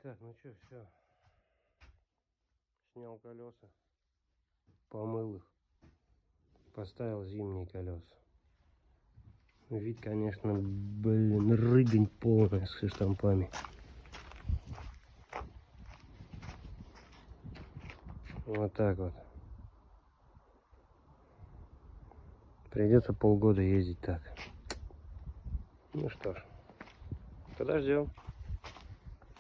Так, ну что, все. Снял колеса, помыл их, поставил зимние колеса. Вид, конечно, блин, рыгань полная с штампами. Вот так вот. Придется полгода ездить так. Ну что ж, подождем.